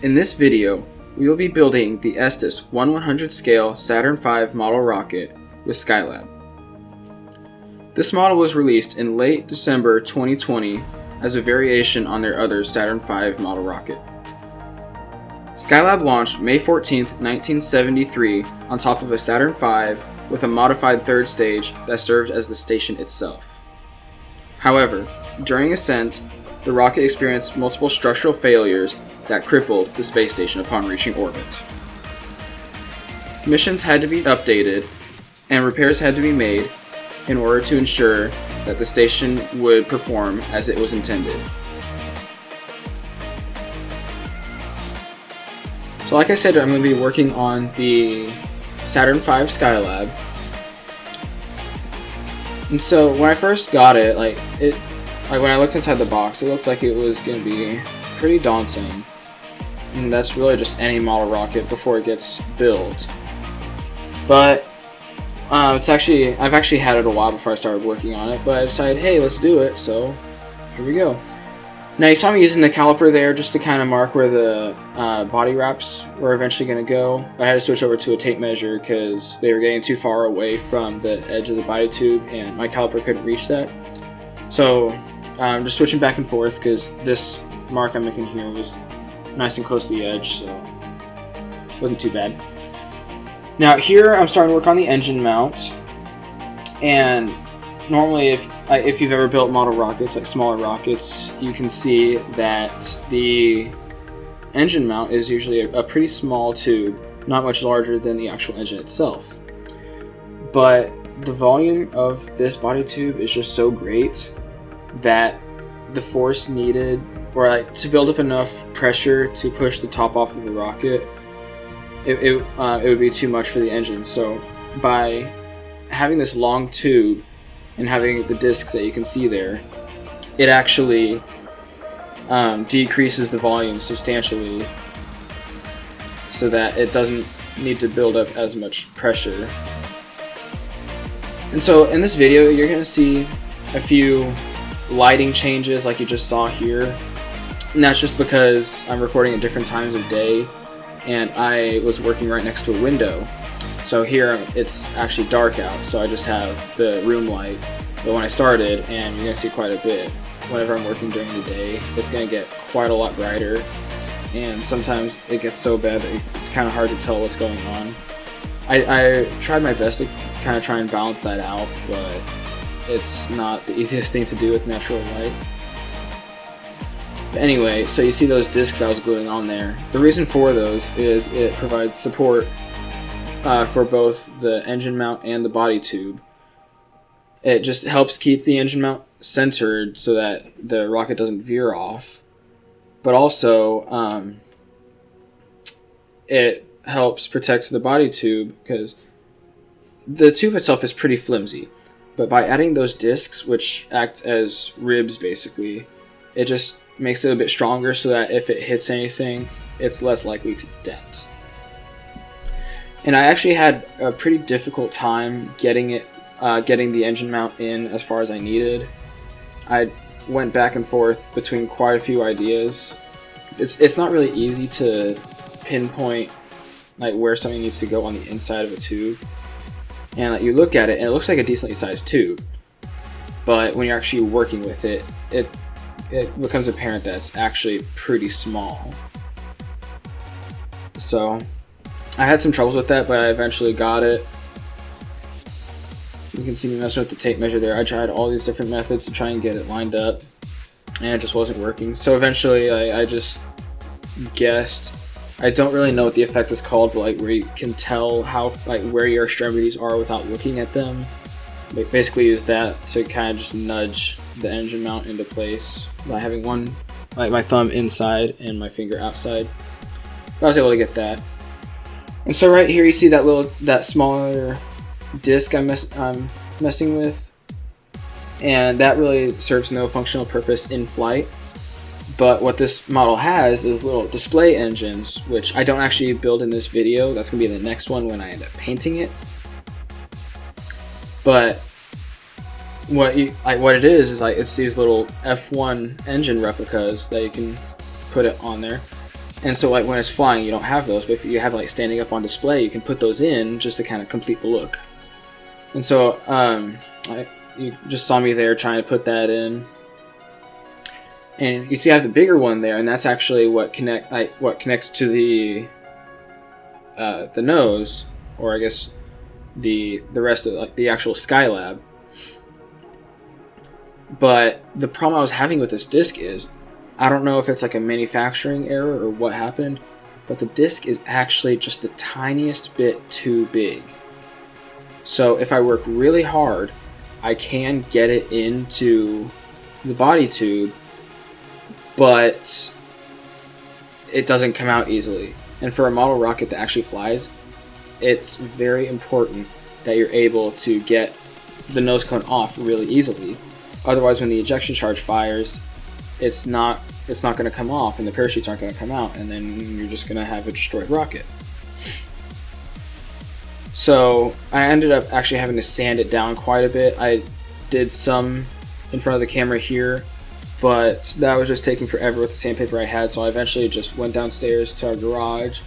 In this video, we will be building the Estes 1/100 scale Saturn V model rocket with Skylab. This model was released in late December 2020 as a variation on their other Saturn V model rocket. Skylab launched May 14, 1973 on top of a Saturn V with a modified third stage that served as the station itself. However, during ascent, the rocket experienced multiple structural failures that crippled the space station upon reaching orbit. Missions had to be updated and repairs had to be made in order to ensure that the station would perform as it was intended. So like I said, I'm going to be working on the Saturn V Skylab. And so when I first got it, when I looked inside the box, it looked like it was going to be pretty daunting. And that's really just any model rocket before it gets built. But I've actually had it a while before I started working on it, but I decided, hey, let's do it, so here we go. Now you saw me using the caliper there just to kind of mark where the body wraps were eventually going to go. But I had to switch over to a tape measure because they were getting too far away from the edge of the body tube and my caliper couldn't reach that. So I'm just switching back and forth because this mark I'm making here was nice and close to the edge, so it wasn't too bad. Now here I'm starting to work on the engine mount, and normally if you've ever built model rockets, like smaller rockets, you can see that the engine mount is usually a pretty small tube, not much larger than the actual engine itself. But the volume of this body tube is just so great that the force needed, or to build up enough pressure to push the top off of the rocket, it would be too much for the engine. So by having this long tube and having the discs that you can see there, it actually decreases the volume substantially so that it doesn't need to build up as much pressure. And so in this video you're going to see a few lighting changes like you just saw here, and that's just because I'm recording at different times of day and I was working right next to a window. So here it's actually dark out, so I just have the room light. But when I started, and you're going to see quite a bit, whenever I'm working during the day, it's going to get quite a lot brighter, and sometimes it gets so bad that it's kind of hard to tell what's going on. I tried my best to kind of try and balance that out, but it's not the easiest thing to do with natural light. But anyway, so you see those discs I was gluing on there. The reason for those is it provides support for both the engine mount and the body tube. It just helps keep the engine mount centered so that the rocket doesn't veer off. But also, it helps protect the body tube because the tube itself is pretty flimsy. But by adding those discs, which act as ribs basically, it just makes it a bit stronger so that if it hits anything, it's less likely to dent. And I actually had a pretty difficult time getting the engine mount in as far as I needed. I went back and forth between quite a few ideas. It's not really easy to pinpoint where something needs to go on the inside of a tube. And you look at it and it looks like a decently sized tube, but when you're actually working with it, it becomes apparent that it's actually pretty small. So I had some troubles with that, but I eventually got it. You can see me messing with the tape measure there. I tried all these different methods to try and get it lined up, and it just wasn't working. So eventually I just guessed. I don't really know what the effect is called, but where you can tell how where your extremities are without looking at them. Basically use that to kind of just nudge the engine mount into place by having one, my thumb inside and my finger outside. But I was able to get that. And so right here you see that smaller disc I'm messing with, and that really serves no functional purpose in flight. But what this model has is little display engines, which I don't actually build in this video. That's going to be the next one when I end up painting it. But what it is it's these little F1 engine replicas that you can put it on there. And so like when it's flying, you don't have those, but if you have it like standing up on display, you can put those in just to kind of complete the look. And so you just saw me there trying to put that in. And you see I have the bigger one there, and that's actually what connects to the nose, or I guess the rest of like the actual Skylab. But the problem I was having with this disc is, I don't know if it's like a manufacturing error or what happened, but the disc is actually just the tiniest bit too big. So if I work really hard, I can get it into the body tube, but it doesn't come out easily. And for a model rocket that actually flies, it's very important that you're able to get the nose cone off really easily. Otherwise, when the ejection charge fires, it's not going to come off, and the parachutes aren't going to come out, and then you're just going to have a destroyed rocket. So I ended up actually having to sand it down quite a bit. I did some in front of the camera here, but that was just taking forever with the sandpaper I had, so I eventually just went downstairs to our garage,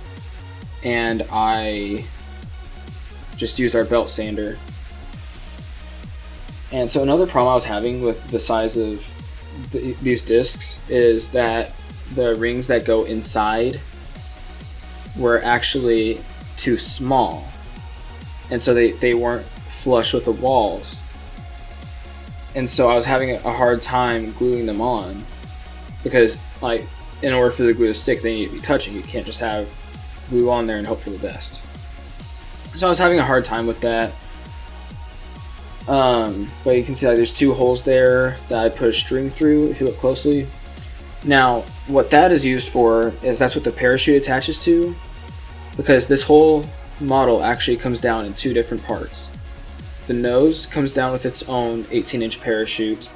and I just used our belt sander. And so another problem I was having with the size of these discs is that the rings that go inside were actually too small, and so they weren't flush with the walls, and so I was having a hard time gluing them on, because like in order for the glue to stick, they need to be touching. You can't just have glue on there and hope for the best. So I was having a hard time with that. But you can see like there's two holes there that I put a string through if you look closely. Now what that is used for is that's what the parachute attaches to, because this whole model actually comes down in two different parts. The nose comes down with its own 18-inch parachute,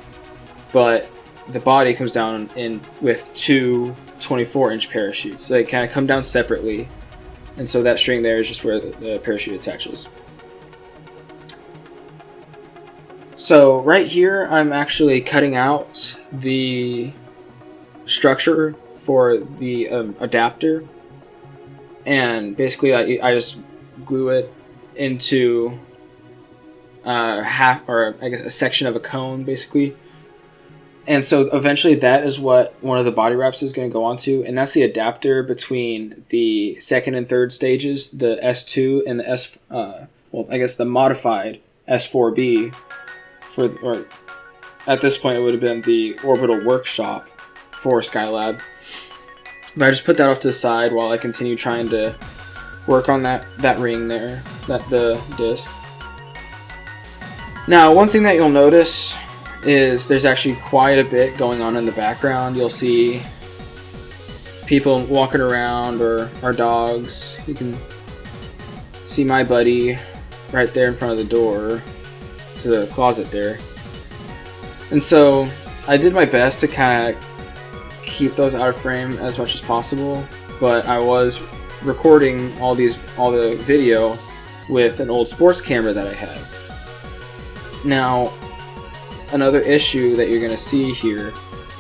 but the body comes down with two 24-inch parachutes. So they kind of come down separately, and so that string there is just where the parachute attaches. So right here, I'm actually cutting out the structure for the adapter, and basically I just glue it into half, or I guess a section of a cone, basically. And so eventually that is what one of the body wraps is going to go onto, and that's the adapter between the second and third stages, the S2 and the the modified S4B. Or at this point it would have been the orbital workshop for Skylab. But I just put that off to the side while I continue trying to work on that ring there, the disc. Now, one thing that you'll notice is there's actually quite a bit going on in the background. You'll see people walking around, or our dogs. You can see my buddy right there in front of the door to the closet there. And so I did my best to kind of keep those out of frame as much as possible, but I was recording all the video with an old sports camera that I had. Now, another issue that you're going to see here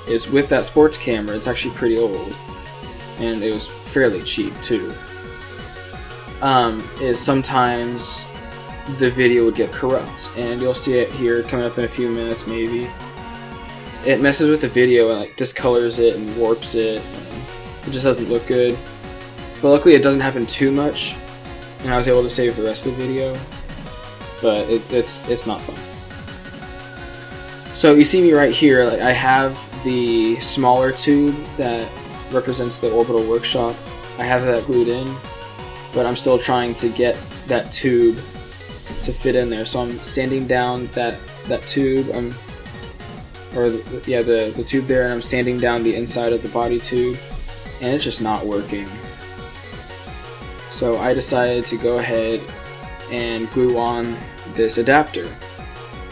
is with that sports camera, it's actually pretty old, and it was fairly cheap too, is sometimes the video would get corrupt, and you'll see it here coming up in a few minutes maybe. It messes with the video and like discolors it and warps it, and it just doesn't look good. But luckily it doesn't happen too much, and I was able to save the rest of the video, but it's not fun. So you see me right here, like I have the smaller tube that represents the orbital workshop. I have that glued in, but I'm still trying to get that tube to fit in there. So I'm sanding down that tube, the tube there, and I'm sanding down the inside of the body tube, and it's just not working. So I decided to go ahead and glue on this adapter,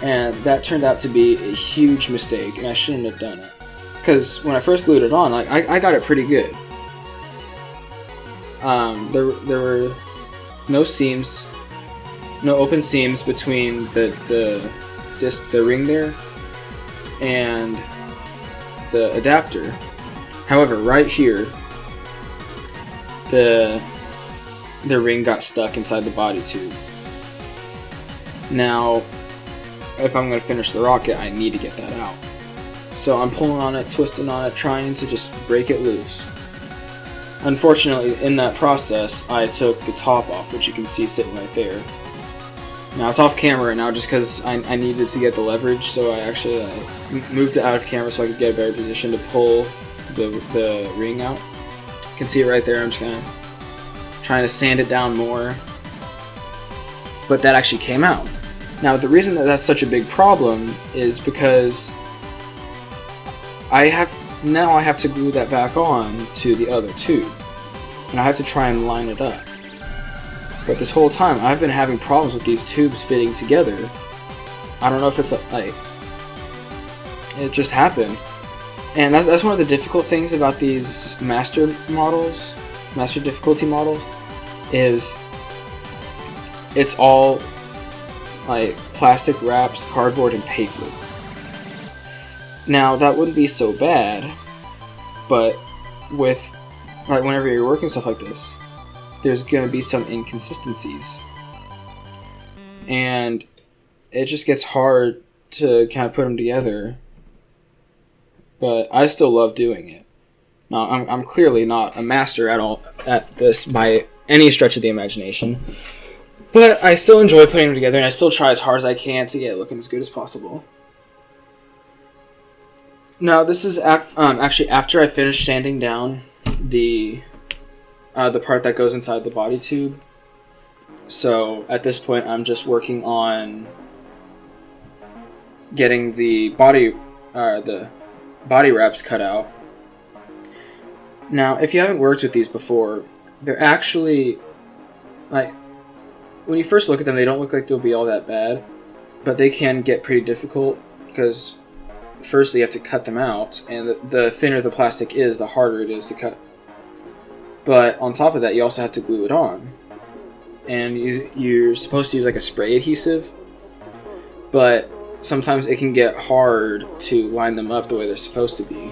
and that turned out to be a huge mistake, and I shouldn't have done it, because when I first glued it on, like I got it pretty good. There were no seams, no open seams between the ring there and the adapter. However, right here the ring got stuck inside the body tube. Now, if I'm going to finish the rocket, I need to get that out. So I'm pulling on it, twisting on it, trying to just break it loose. Unfortunately, in that process, I took the top off, which you can see sitting right there. Now it's off camera now just because I needed to get the leverage, so I actually moved it out of camera so I could get a better position to pull the ring out. You can see it right there. I'm just kind of trying to sand it down more. But that actually came out. Now the reason that that's such a big problem is because I have to glue that back on to the other tube. And I have to try and line it up. But this whole time, I've been having problems with these tubes fitting together. I don't know if it's like... It just happened. And that's one of the difficult things about these master difficulty models, is it's all like plastic wraps, cardboard, and paper. Now, that wouldn't be so bad, but with, like, whenever you're working stuff like this, there's going to be some inconsistencies. And it just gets hard to kind of put them together. But I still love doing it. Now, I'm clearly not a master at this by any stretch of the imagination. But I still enjoy putting them together, and I still try as hard as I can to get it looking as good as possible. Now, this is actually after I finished sanding down the part that goes inside the body tube. So at this point, I'm just working on getting the body wraps cut out. Now, if you haven't worked with these before, they're actually, like, when you first look at them, they don't look like they'll be all that bad, but they can get pretty difficult because first you have to cut them out, and the thinner the plastic is, the harder it is to cut. But on top of that, you also have to glue it on. And you're supposed to use like a spray adhesive, but sometimes it can get hard to line them up the way they're supposed to be.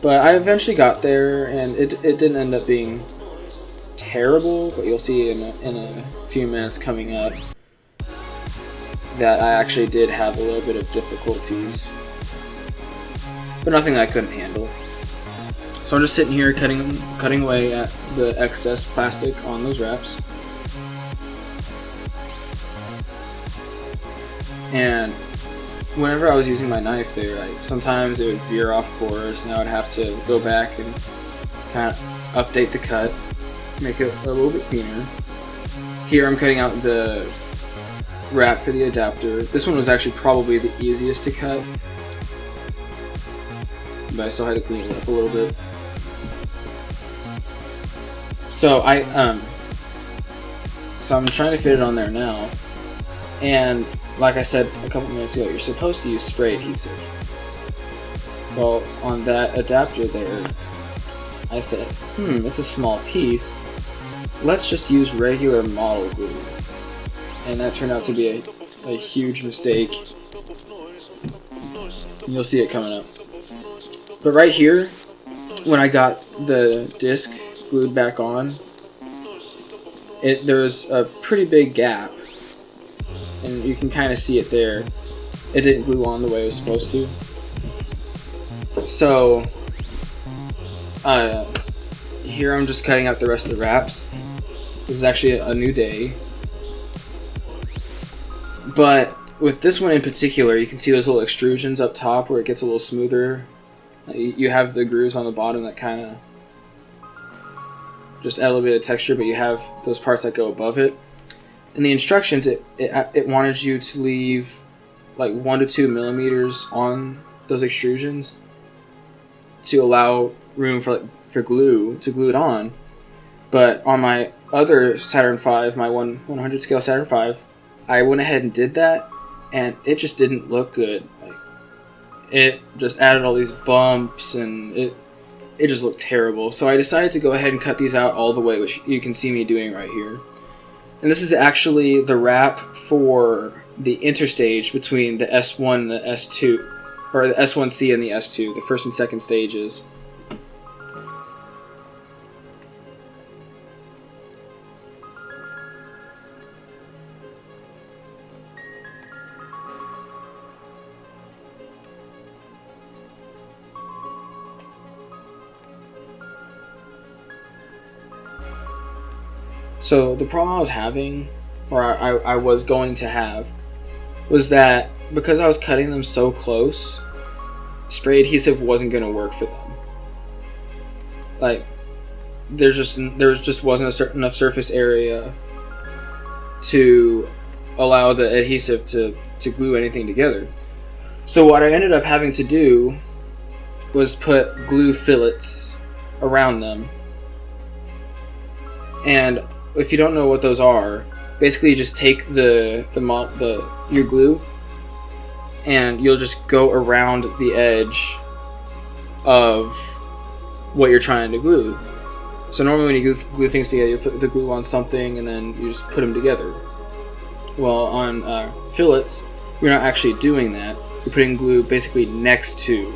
But I eventually got there, and it didn't end up being terrible, but you'll see in a few minutes coming up that I actually did have a little bit of difficulties, but nothing that I couldn't handle. So I'm just sitting here cutting away at the excess plastic on those wraps. And whenever I was using my knife there, sometimes it would veer off course, and I would have to go back and kind of update the cut, make it a little bit cleaner. Here I'm cutting out the wrap for the adapter. This one was actually probably the easiest to cut, but I still had to clean it up a little bit. So I'm trying to fit it on there now, and like I said a couple minutes ago, you're supposed to use spray adhesive. Well, on that adapter there, I said, it's a small piece, let's just use regular model glue. And that turned out to be a huge mistake. You'll see it coming up. But right here, when I got the disc glued back on, there was a pretty big gap, and you can kind of see it there. It didn't glue on the way it was supposed to. So here I'm just cutting out the rest of the wraps. This is actually a new day. But with this one in particular, you can see those little extrusions up top where it gets a little smoother. You have the grooves on the bottom that kind of just add a little bit of texture, but you have those parts that go above it. In the instructions, it wanted you to leave like 1 to 2 millimeters on those extrusions to allow room for glue to glue it on. But on my other Saturn V, my 100 scale Saturn V, I went ahead and did that, and it just didn't look good. Like, it just added all these bumps, and it just looked terrible. So I decided to go ahead and cut these out all the way, which you can see me doing right here. And this is actually the wrap for the interstage between the S1 and the S2, or the S1C and the S2, the first and second stages. So the problem I was having, or I was going to have, was that because I was cutting them so close, spray adhesive wasn't going to work for them. Like, there just wasn't enough surface area to allow the adhesive to glue anything together. So what I ended up having to do was put glue fillets around them. And if you don't know what those are, basically you just take your glue and you'll just go around the edge of what you're trying to glue. So normally when you glue things together, you put the glue on something and then you just put them together. Well, on fillets, you're not actually doing that. You're putting glue basically next to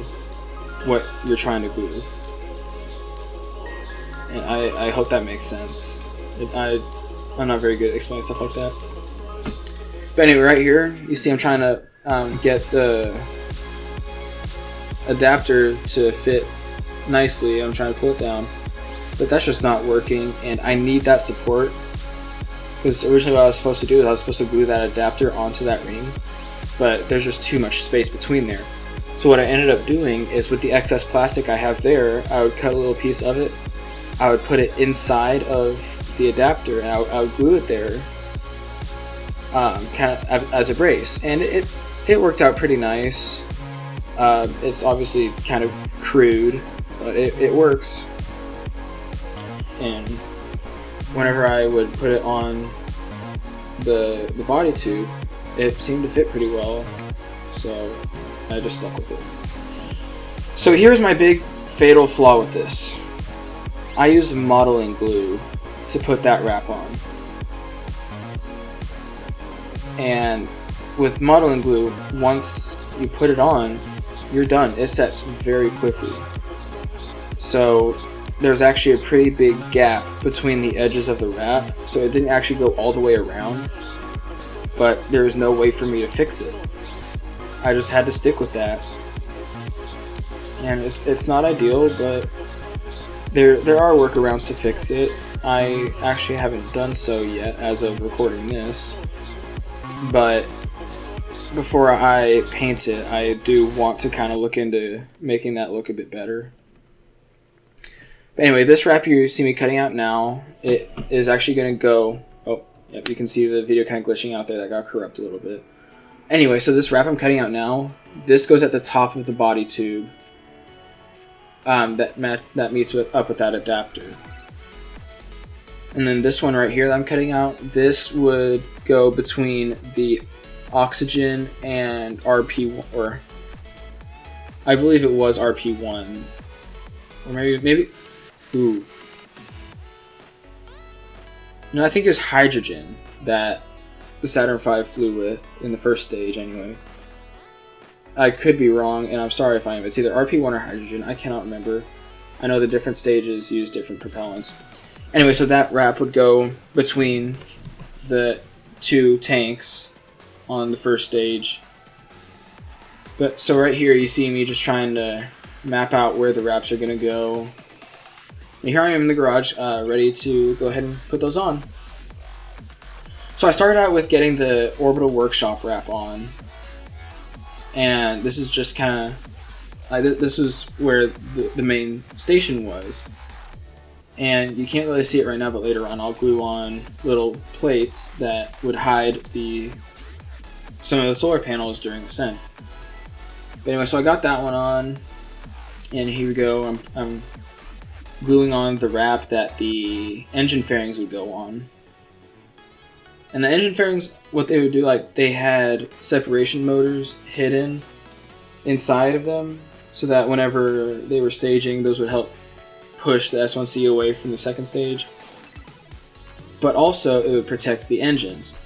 what you're trying to glue. And I hope that makes sense. I'm not very good at explaining stuff like that. But anyway, right here, you see I'm trying to get the adapter to fit nicely. I'm trying to pull it down, but that's just not working, and I need that support, because originally what I was supposed to do is I was supposed to glue that adapter onto that ring, but there's just too much space between there. So what I ended up doing is, with the excess plastic I have there, I would cut a little piece of it, I would put it inside of the adapter, and I would glue it there kind of as a brace, and it worked out pretty nice. It's obviously kind of crude, but it works. And whenever I would put it on the body tube, it seemed to fit pretty well, so I just stuck with it. So here's my big fatal flaw with this. I used modeling glue to put that wrap on. And with modeling glue, once you put it on, you're done. It sets very quickly. So there's actually a pretty big gap between the edges of the wrap, so it didn't actually go all the way around, but there was no way for me to fix it. I just had to stick with that. And it's not ideal, but there are workarounds to fix it. I actually haven't done so yet as of recording this, but before I paint it, I do want to kind of look into making that look a bit better. But anyway, this wrap you see me cutting out now, it is actually going to go... Oh, yep, you can see the video kind of glitching out there. That got corrupted a little bit. Anyway, so this wrap I'm cutting out now, this goes at the top of the body tube that meets up with that adapter. And then this one right here that I'm cutting out, this would go between the oxygen and RP1, or I believe it was RP1, or maybe, ooh. No, I think it was hydrogen that the Saturn V flew with in the first stage anyway. I could be wrong, and I'm sorry if I am. It's either RP1 or hydrogen, I cannot remember. I know the different stages use different propellants. Anyway, so that wrap would go between the two tanks on the first stage. But so right here you see me just trying to map out where the wraps are going to go. And here I am in the garage, ready to go ahead and put those on. So I started out with getting the Orbital Workshop wrap on. And this is just kind of, this was where the main station was. And you can't really see it right now, but later on I'll glue on little plates that would hide some of the solar panels during ascent. But anyway, so I got that one on, and here we go. I'm gluing on the wrap that the engine fairings would go on. And the engine fairings, what they would do, like, they had separation motors hidden inside of them, so that whenever they were staging, those would help push the S1C away from the second stage. But also, it would protect the engines.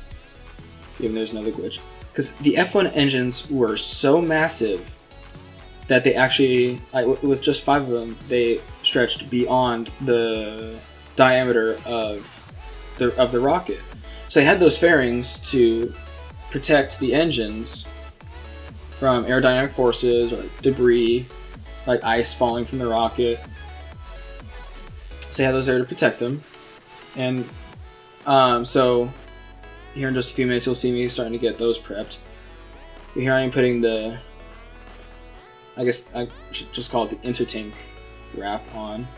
Even there's another glitch. Because the F1 engines were so massive that they actually, with just 5 of them, they stretched beyond the diameter of the rocket. So they had those fairings to protect the engines from aerodynamic forces, or like debris, like ice falling from the rocket. So they had those there to protect them. And So here in just a few minutes, you'll see me starting to get those prepped. But here I am putting the, I guess I should just call it the intertank wrap on.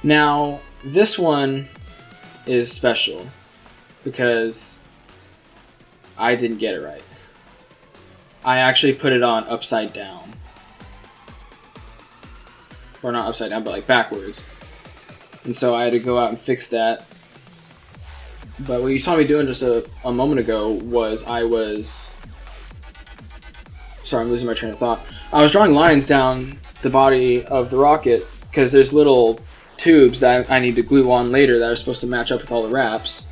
Now, this one is special because I didn't get it right. I actually put it on upside down. Or not upside down, but like backwards. And so I had to go out and fix that. But what you saw me doing just a moment ago was sorry, I'm losing my train of thought. I was drawing lines down the body of the rocket because there's little tubes that I need to glue on later that are supposed to match up with all the wraps.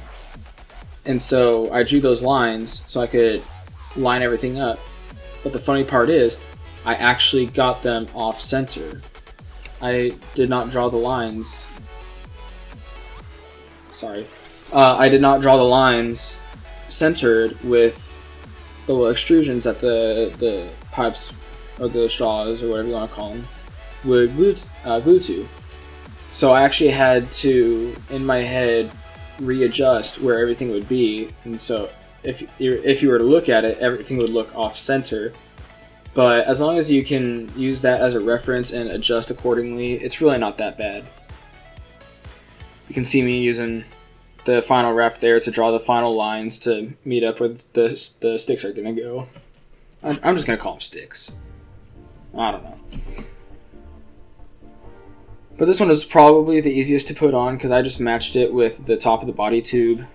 And so I drew those lines so I could line everything up. But the funny part is, I actually got them off center. I did not draw the lines. Sorry. I did not draw the lines centered with the little extrusions that the pipes or the straws or whatever you want to call them would glue to. So I actually had to, in my head, readjust where everything would be. And so if you were to look at it, everything would look off center. But as long as you can use that as a reference and adjust accordingly, it's really not that bad. You can see me using the final wrap there to draw the final lines to meet up where the sticks are going to go. I'm just going to call them sticks. I don't know. But this one is probably the easiest to put on because I just matched it with the top of the body tube,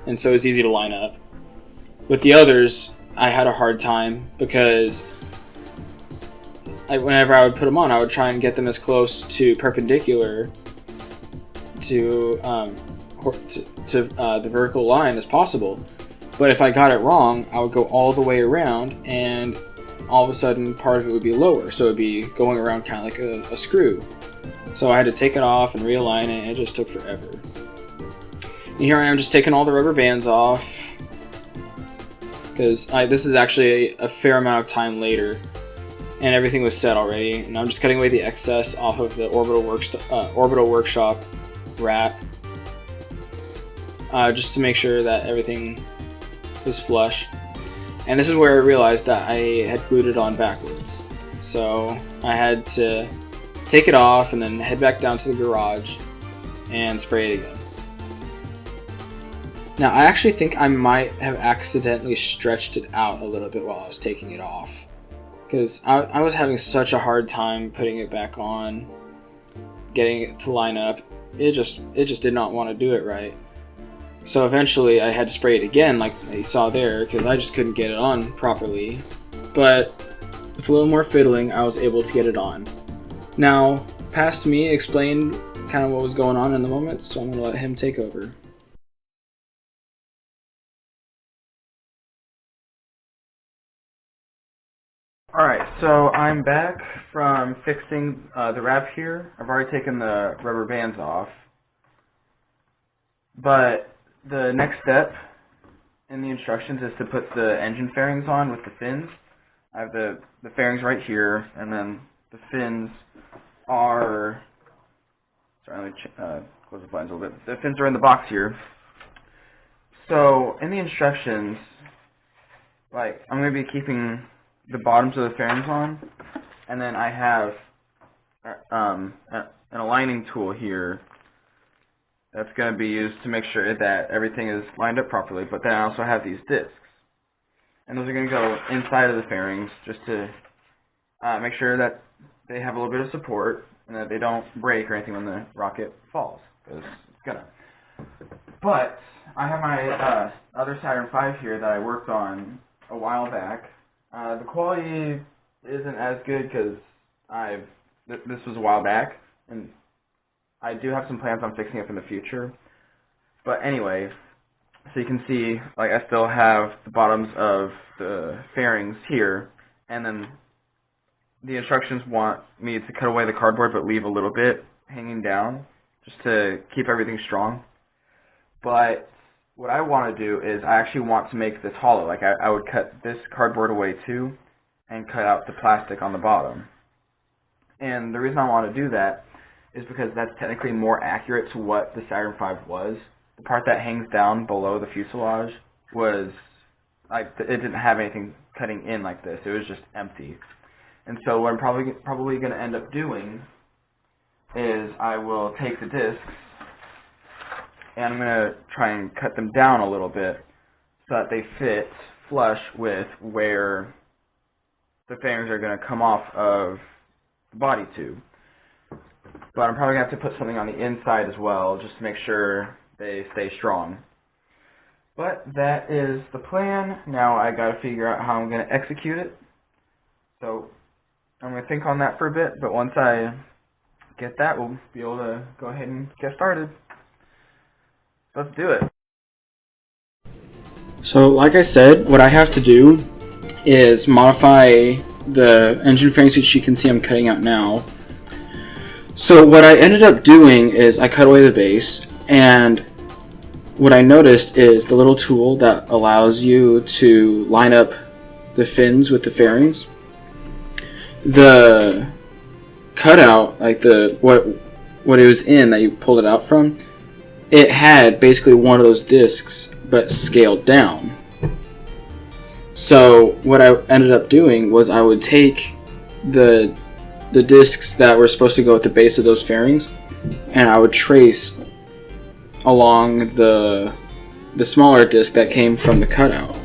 and so it's easy to line up. With the others, I had a hard time because whenever I would put them on, I would try and get them as close to perpendicular to the vertical line as possible. But if I got it wrong, I would go all the way around, and all of a sudden part of it would be lower, so it would be going around kind of like a screw. So I had to take it off and realign it, and it just took forever. And here I am just taking all the rubber bands off, because this is actually a fair amount of time later, and everything was set already, and I'm just cutting away the excess off of the Orbital Workshop wrap, just to make sure that everything was flush. And this is where I realized that I had glued it on backwards. So I had to take it off and then head back down to the garage and spray it again. Now I actually think I might have accidentally stretched it out a little bit while I was taking it off, because I was having such a hard time putting it back on, getting it to line up. It just did not want to do it right. So eventually I had to spray it again, like you saw there, because I just couldn't get it on properly. But with a little more fiddling, I was able to get it on. Now, past me explained kind of what was going on in the moment, so I'm going to let him take over. Alright, so I'm back from fixing the wrap here. I've already taken the rubber bands off. But the next step in the instructions is to put the engine fairings on with the fins. I have the fairings right here, and then the fins are... Sorry, let me close the blinds a little bit. The fins are in the box here. So, in the instructions, like, I'm going to be keeping the bottoms of the fairings on, and then I have an aligning tool here that's going to be used to make sure that everything is lined up properly. But then I also have these discs, and those are going to go inside of the fairings just to make sure that they have a little bit of support and that they don't break or anything when the rocket falls, because it's gonna. But I have my other Saturn V here that I worked on a while back. The quality isn't as good because this was a while back, and I do have some plans on fixing it in the future. But anyway, so you can see, like, I still have the bottoms of the fairings here, and then the instructions want me to cut away the cardboard but leave a little bit hanging down just to keep everything strong. But what I want to do is I actually want to make this hollow. Like, I would cut this cardboard away too and cut out the plastic on the bottom. And the reason I want to do that is because that's technically more accurate to what the Saturn V was. the part that hangs down below the fuselage was, like, it didn't have anything cutting in like this. It was just empty. And so what I'm probably going to end up doing is I will take the discs and I'm going to try and cut them down a little bit so that they fit flush with where the fairings are going to come off of the body tube. But I'm probably going to have to put something on the inside as well, just to make sure they stay strong. But that is the plan. Now I got to figure out how I'm going to execute it. So I'm going to think on that for a bit, but once I get that, we'll be able to go ahead and get started. Let's do it. So like I said, what I have to do is modify the engine fairings, which you can see I'm cutting out now. So what I ended up doing is I cut away the base, and what I noticed is the little tool that allows you to line up the fins with the fairings. The cutout, like what it was in that you pulled it out from, it had basically one of those discs but scaled down. So what I ended up doing was I would take the discs that were supposed to go at the base of those fairings, and I would trace along the smaller disc that came from the cutout,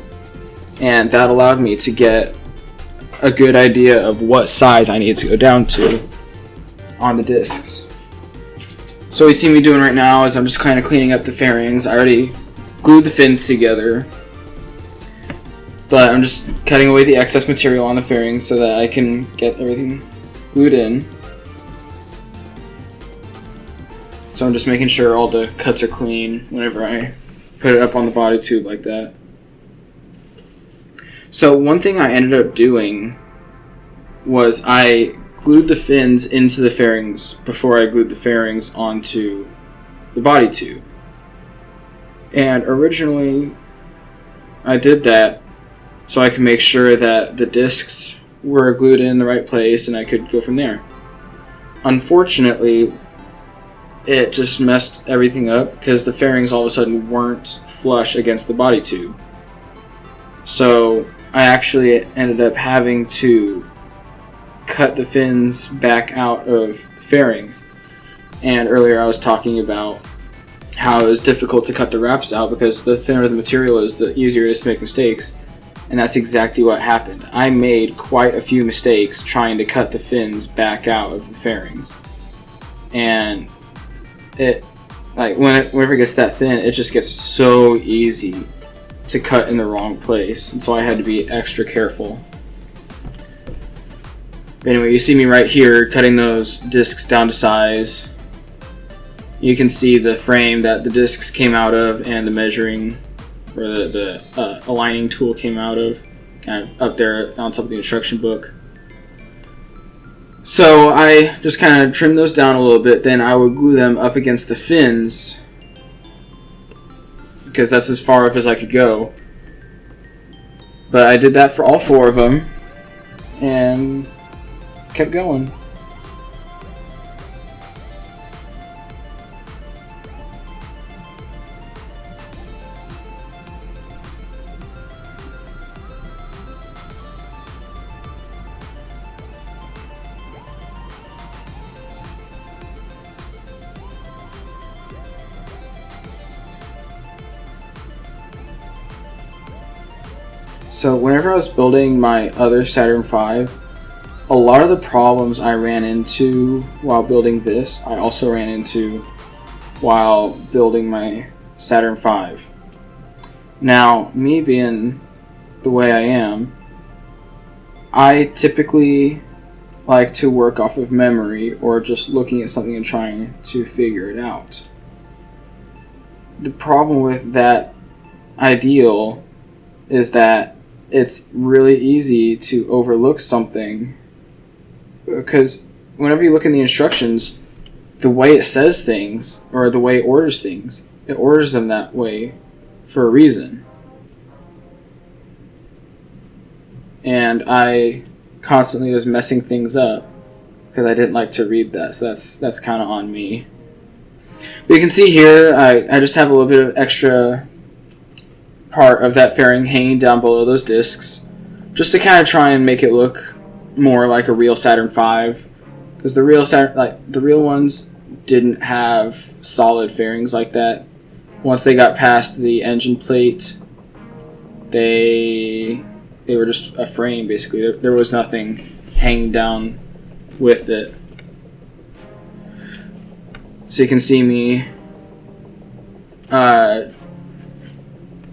and that allowed me to get a good idea of what size I needed to go down to on the discs. So what you see me doing right now is I'm just kind of cleaning up the fairings. I already glued the fins together, but I'm just cutting away the excess material on the fairings so that I can get everything glued in. So I'm just making sure all the cuts are clean whenever I put it up on the body tube like that. So one thing I ended up doing was I glued the fins into the fairings before I glued the fairings onto the body tube. And originally I did that so I could make sure that the discs were glued in the right place and I could go from there. Unfortunately, it just messed everything up because the fairings all of a sudden weren't flush against the body tube. So I actually ended up having to cut the fins back out of the fairings. And earlier I was talking about how it was difficult to cut the wraps out because the thinner the material is, the easier it is to make mistakes. And that's exactly what happened. I made quite a few mistakes trying to cut the fins back out of the fairings. And it, like, whenever it gets that thin, it just gets so easy to cut in the wrong place. And so I had to be extra careful. But anyway, you see me right here cutting those discs down to size. You can see the frame that the discs came out of and the measuring, or the aligning tool came out of, kind of up there on top of the instruction book. So I just kind of trimmed those down a little bit, then I would glue them up against the fins, because that's as far up as I could go. But I did that for all four of them, and kept going. So whenever I was building my other Saturn V, a lot of the problems I ran into while building this, I also ran into while building my Saturn V. Now, me being the way I am, I typically like to work off of memory or just looking at something and trying to figure it out. The problem with that ideal is that it's really easy to overlook something, because whenever you look in the instructions, the way it says things, or the way it orders things, it orders them that way for a reason. And I constantly was messing things up because I didn't like to read that, so that's kind of on me. But you can see here, I just have a little bit of extra part of that fairing hanging down below those discs, just to kind of try and make it look more like a real Saturn V, because the real ones didn't have solid fairings like that. Once they got past the engine plate, they were just a frame basically. There was nothing hanging down with it. So you can see me. I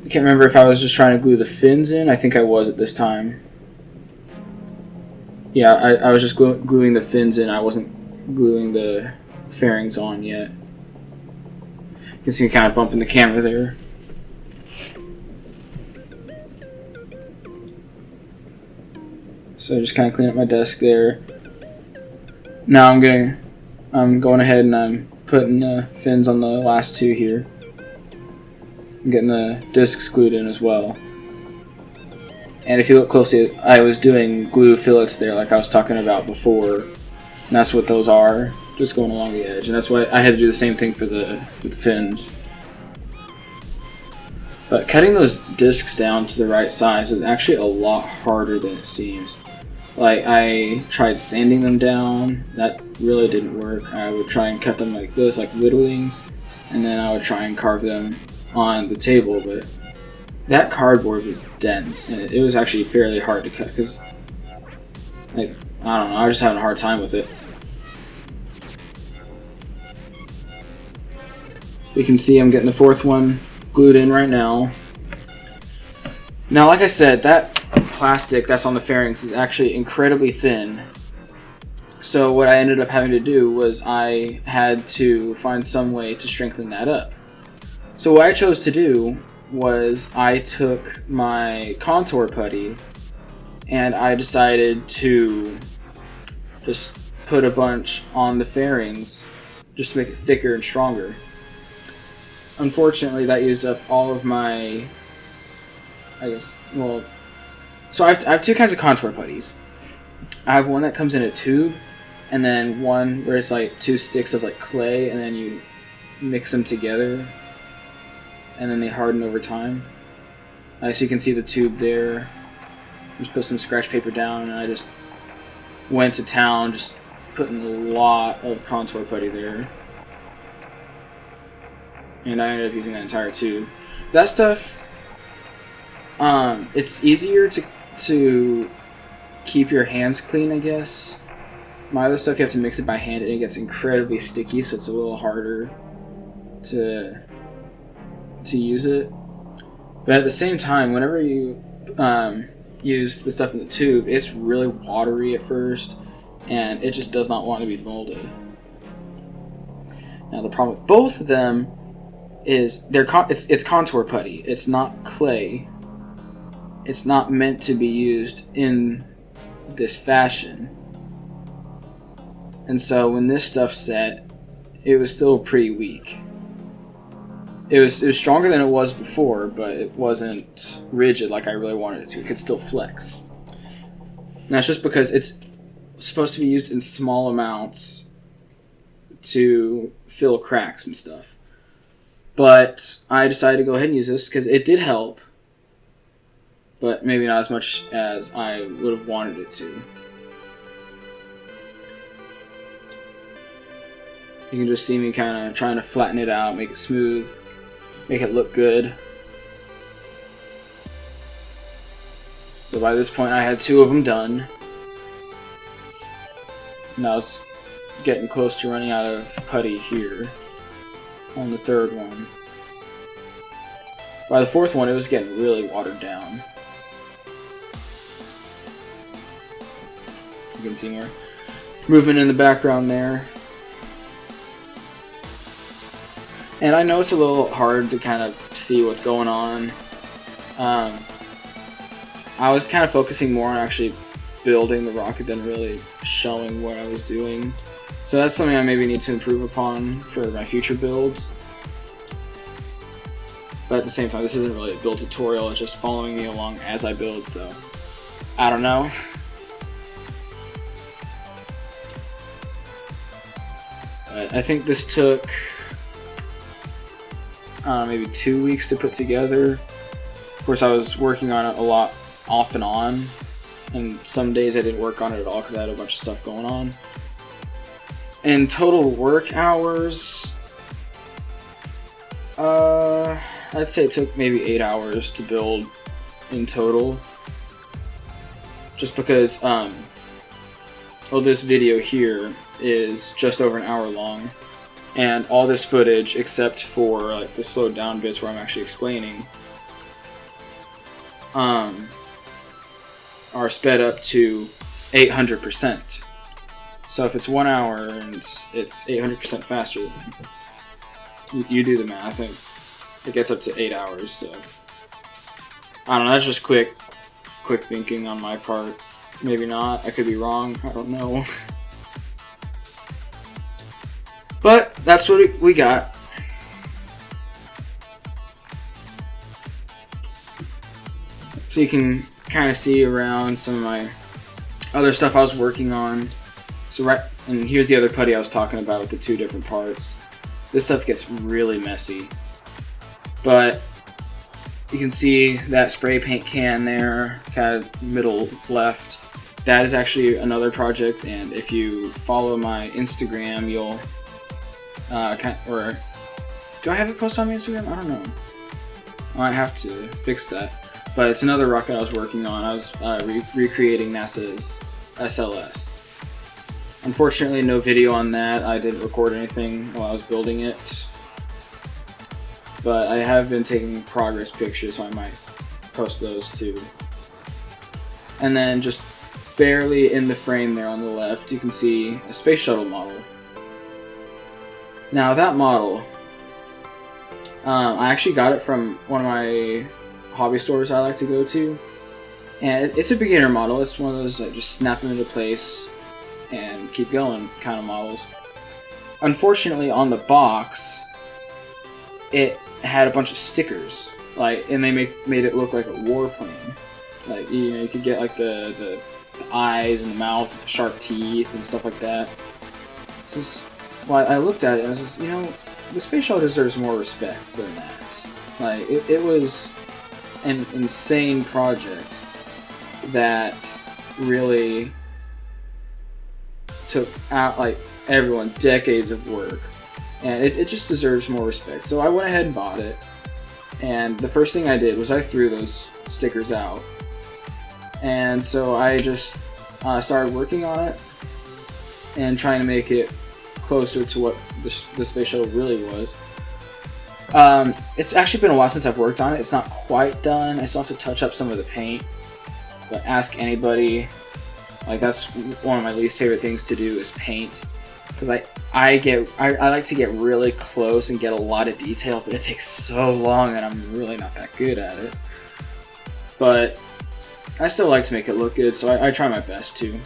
can't remember if I was just trying to glue the fins in. I think I was at this time. Yeah, I was just gluing the fins in. I wasn't gluing the fairings on yet. You can see me kind of bumping the camera there. So just kind of clean up my desk there. Now I'm going ahead and I'm putting the fins on the last two here. I'm getting the discs glued in as well. And if you look closely, I was doing glue fillets there like I was talking about before. And that's what those are, just going along the edge. And that's why I had to do the same thing for the fins. But cutting those discs down to the right size was actually a lot harder than it seems. Like, I tried sanding them down, that really didn't work. I would try and cut them like this, like whittling, and then I would try and carve them on the table, but that cardboard was dense, and it was actually fairly hard to cut, because, like, I don't know, I was just having a hard time with it. You can see I'm getting the fourth one glued in right now. Now, like I said, that plastic that's on the fairings is actually incredibly thin. So what I ended up having to do was I had to find some way to strengthen that up. So what I chose to do was I took my contour putty and I decided to just put a bunch on the fairings just to make it thicker and stronger. Unfortunately, that used up all of my, so I have two kinds of contour putties. I have one that comes in a tube, and then one where it's like two sticks of like clay, and then you mix them together, and then they harden over time. So you can see the tube there. Just put some scratch paper down, and I just went to town, just putting a lot of contour putty there. And I ended up using that entire tube. That stuff, it's easier to keep your hands clean, I guess. My other stuff, you have to mix it by hand, and it gets incredibly sticky, so it's a little harder to use it. But at the same time, whenever you use the stuff in the tube, it's really watery at first, and it just does not want to be molded. Now the problem with both of them is it's contour putty. It's not clay. It's not meant to be used in this fashion. And so when this stuff set, it was still pretty weak. It was stronger than it was before, but it wasn't rigid like I really wanted it to. It could still flex. And that's just because it's supposed to be used in small amounts to fill cracks and stuff. But I decided to go ahead and use this because it did help, but maybe not as much as I would have wanted it to. You can just see me kind of trying to flatten it out, make it smooth, make it look good. So by this point I had 2 of them done. And I was getting close to running out of putty here on the 3rd one. By the 4th one, it was getting really watered down. You can see more movement in the background there. And I know it's a little hard to kind of see what's going on. I was kind of focusing more on actually building the rocket than really showing what I was doing. So that's something I maybe need to improve upon for my future builds. But at the same time, this isn't really a build tutorial, it's just following me along as I build, so I don't know. But I think this took maybe 2 weeks to put together. Of course, I was working on it a lot off and on, and some days I didn't work on it at all because I had a bunch of stuff going on. And total work hours, I'd say it took maybe 8 hours to build in total. Just because, this video here is just over an hour long, and all this footage, except for like the slowed down bits where I'm actually explaining, are sped up to 800%. So if it's 1 hour and it's 800% faster, you do the math, and it gets up to 8 hours. So I don't know. That's just quick thinking on my part. Maybe not. I could be wrong. I don't know. But that's what we got. So you can kind of see around some of my other stuff I was working on. So and here's the other putty I was talking about with the 2 different parts. This stuff gets really messy. But you can see that spray paint can there, kind of middle left. That is actually another project, and if you follow my Instagram, you'll or do I have it posted on my Instagram? I don't know. I might have to fix that. But it's another rocket I was working on. I was recreating NASA's SLS. Unfortunately, no video on that. I didn't record anything while I was building it. But I have been taking progress pictures, so I might post those too. And then just barely in the frame there on the left, you can see a space shuttle model. Now that model, I actually got it from one of my hobby stores I like to go to. And it's a beginner model. It's one of those that just snap them into place and keep going kind of models. Unfortunately, on the box, it had a bunch of stickers, and they made it look like a warplane. Like, you could get like the eyes and the mouth with the sharp teeth and stuff like that. I looked at it and I was just, the space shuttle deserves more respect than that. Like, it was an insane project that really took out, everyone, decades of work. And it just deserves more respect. So I went ahead and bought it. And the first thing I did was I threw those stickers out. And so I just started working on it and trying to make it closer to what the space shuttle really was. It's actually been a while since I've worked on it. It's not quite done. I still have to touch up some of the paint. But ask anybody. That's one of my least favorite things to do is paint. Because I like to get really close and get a lot of detail, but it takes so long and I'm really not that good at it. But I still like to make it look good, so I try my best to.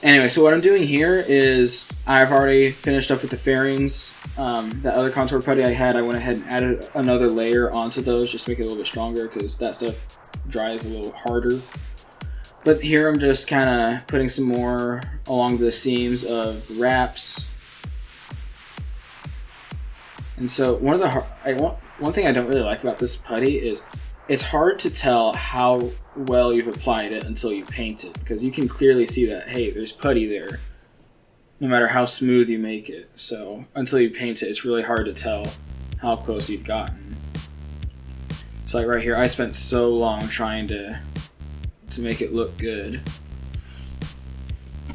Anyway, so what I'm doing here is I've already finished up with the fairings. That other contour putty I had, I went ahead and added another layer onto those just to make it a little bit stronger because that stuff dries a little harder. But here I'm just kind of putting some more along the seams of the wraps. And so one thing I don't really like about this putty is it's hard to tell how well you've applied it until you paint it, because you can clearly see that, hey, there's putty there, no matter how smooth you make it. So until you paint it, it's really hard to tell how close you've gotten. So right here, I spent so long trying to make it look good.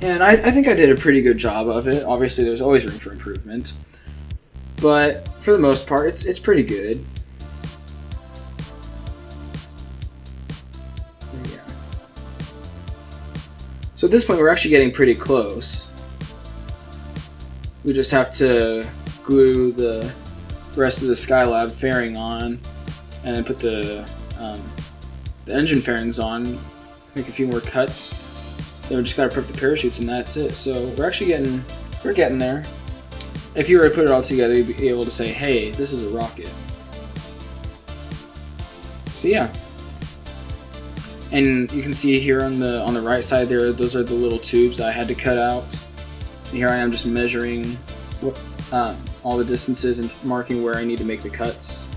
And I think I did a pretty good job of it. Obviously, there's always room for improvement. But for the most part, it's pretty good. Yeah. So at this point, we're actually getting pretty close. We just have to glue the rest of the Skylab fairing on, and then put the engine fairings on, make a few more cuts. Then we just gotta prep the parachutes and that's it. So we're actually getting there. If you were to put it all together, you'd be able to say, hey, this is a rocket. So yeah. And you can see here on the right side there, those are the little tubes I had to cut out. And here I am just measuring all the distances and marking where I need to make the cuts.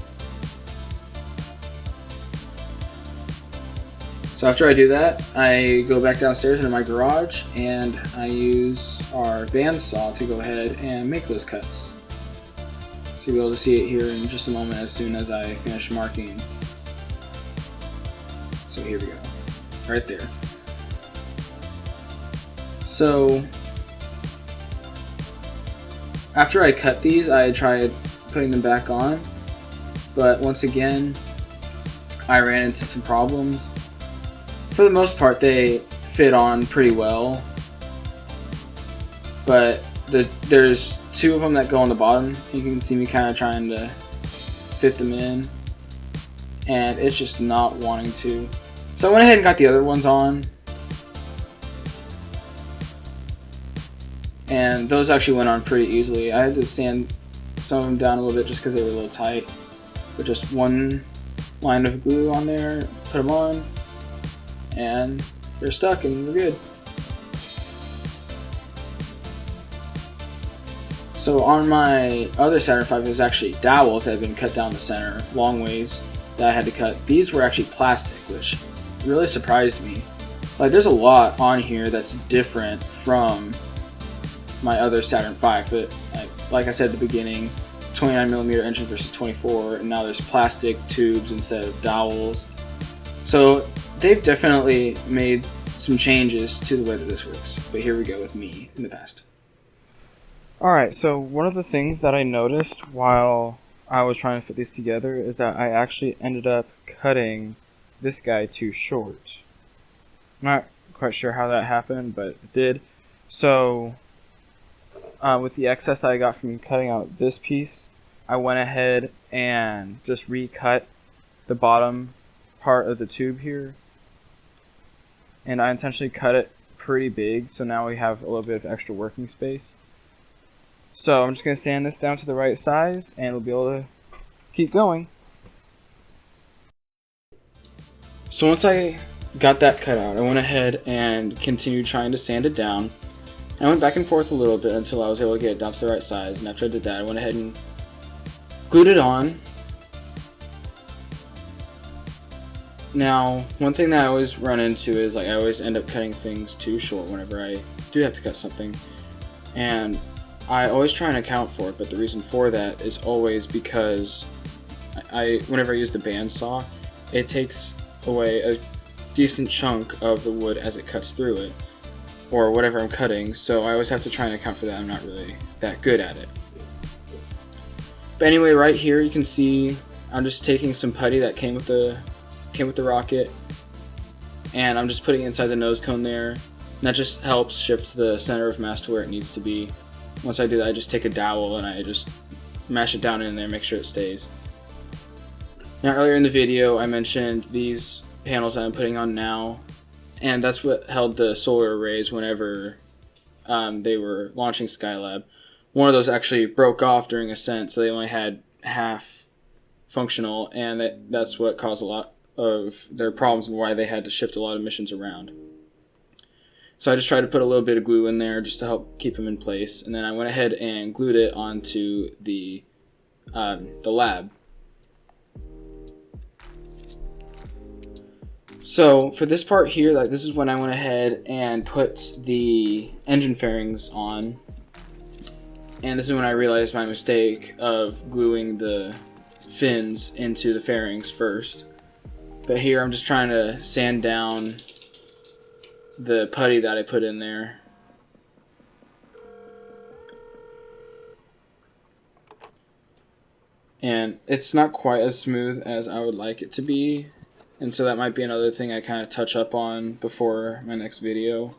So after I do that, I go back downstairs into my garage and I use our bandsaw to go ahead and make those cuts. So you'll be able to see it here in just a moment as soon as I finish marking. So here we go, right there. So after I cut these, I tried putting them back on, but once again, I ran into some problems. For the most part, they fit on pretty well, but there's two of them that go on the bottom. You can see me kind of trying to fit them in, and it's just not wanting to. So I went ahead and got the other ones on, and those actually went on pretty easily. I had to sand some of them down a little bit just because they were a little tight, but just one line of glue on there, put them on, and they're stuck and we're good. So on my other Saturn V, there's actually dowels that have been cut down the center, long ways, that I had to cut. These were actually plastic, which really surprised me. Like, there's a lot on here that's different from my other Saturn V, but like I said at the beginning, 29mm engine versus 24, and now there's plastic tubes instead of dowels. So they've definitely made some changes to the way that this works, but here we go with me in the past. Alright, so one of the things that I noticed while I was trying to fit these together is that I actually ended up cutting this guy too short. I'm not quite sure how that happened, but it did. So with the excess that I got from cutting out this piece, I went ahead and just recut the bottom part of the tube here, and I intentionally cut it pretty big, so now we have a little bit of extra working space. So I'm just going to sand this down to the right size and we'll be able to keep going. So once I got that cut out, I went ahead and continued trying to sand it down. I went back and forth a little bit until I was able to get it down to the right size, and after I did that, I went ahead and glued it on. Now, one thing that I always run into is, like, I always end up cutting things too short whenever I do have to cut something, and I always try and account for it, but the reason for that is always because whenever I use the bandsaw, it takes away a decent chunk of the wood as it cuts through it, or whatever I'm cutting, so I always have to try and account for that. I'm not really that good at it. But anyway, right here you can see I'm just taking some putty that came with the rocket, and I'm just putting it inside the nose cone there, and that just helps shift the center of mass to where it needs to be. Once I do that, I just take a dowel and I just mash it down in there, make sure it stays. Now, earlier in the video I mentioned these panels that I'm putting on now, and that's what held the solar arrays whenever they were launching Skylab. One of those actually broke off during ascent, so they only had half functional, and that's what caused a lot of their problems and why they had to shift a lot of missions around. So I just tried to put a little bit of glue in there just to help keep them in place, and then I went ahead and glued it onto the lab. So for this part here, like, this is when I went ahead and put the engine fairings on, and this is when I realized my mistake of gluing the fins into the fairings first. But here I'm just trying to sand down the putty that I put in there. And it's not quite as smooth as I would like it to be, and so that might be another thing I kind of touch up on before my next video.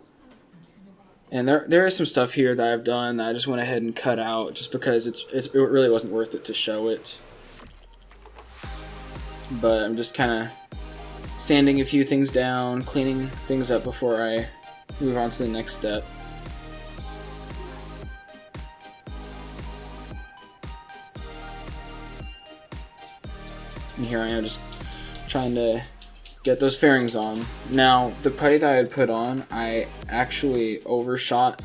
And there is some stuff here that I've done that I just went ahead and cut out just because it really wasn't worth it to show it. But I'm just kind of sanding a few things down, cleaning things up before I move on to the next step. And here I am just trying to get those fairings on. Now, the putty that I had put on, I actually overshot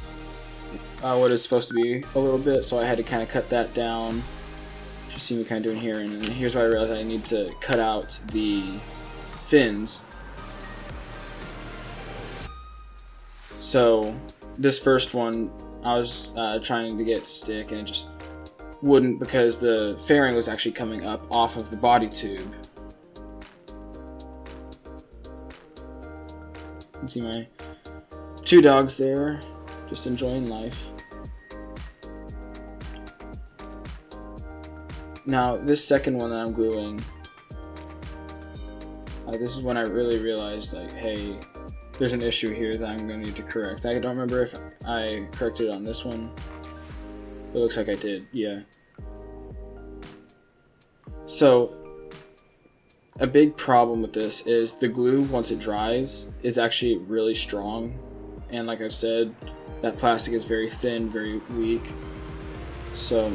what is supposed to be a little bit, so I had to kind of cut that down. You see me kind of doing here, and then here's where I realized I need to cut out the fins. So this first one, I was trying to get it to stick, and it just wouldn't because the fairing was actually coming up off of the body tube. You can see my 2 dogs there, just enjoying life. Now, this second one that I'm gluing, this is when I really realized, like, hey, there's an issue here that I'm going to need to correct. I don't remember if I corrected it on this one. It looks like I did, yeah. So, a big problem with this is the glue, once it dries, is actually really strong. And like I've said, that plastic is very thin, very weak. So,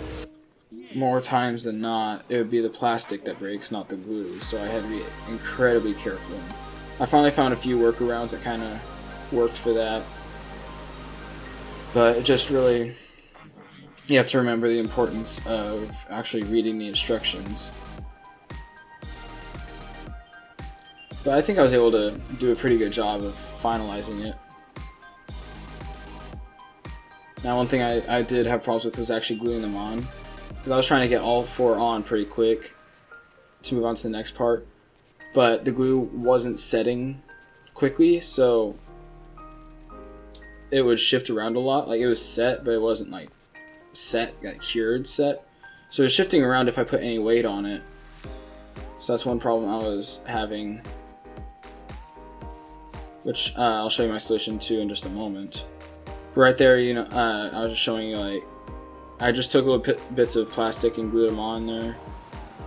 more times than not, it would be the plastic that breaks, not the glue. So I had to be incredibly careful. I finally found a few workarounds that kind of worked for that. But it just really, you have to remember the importance of actually reading the instructions. But I think I was able to do a pretty good job of finalizing it. Now, one thing I did have problems with was actually gluing them on, because I was trying to get all 4 on pretty quick to move on to the next part, but the glue wasn't setting quickly, so it would shift around a lot. Like, it was set, but it wasn't like set, like cured set. So it was shifting around if I put any weight on it. So that's one problem I was having, which I'll show you my solution to in just a moment. But right there, you know, I was just showing you, like, I just took little bits of plastic and glued them on there,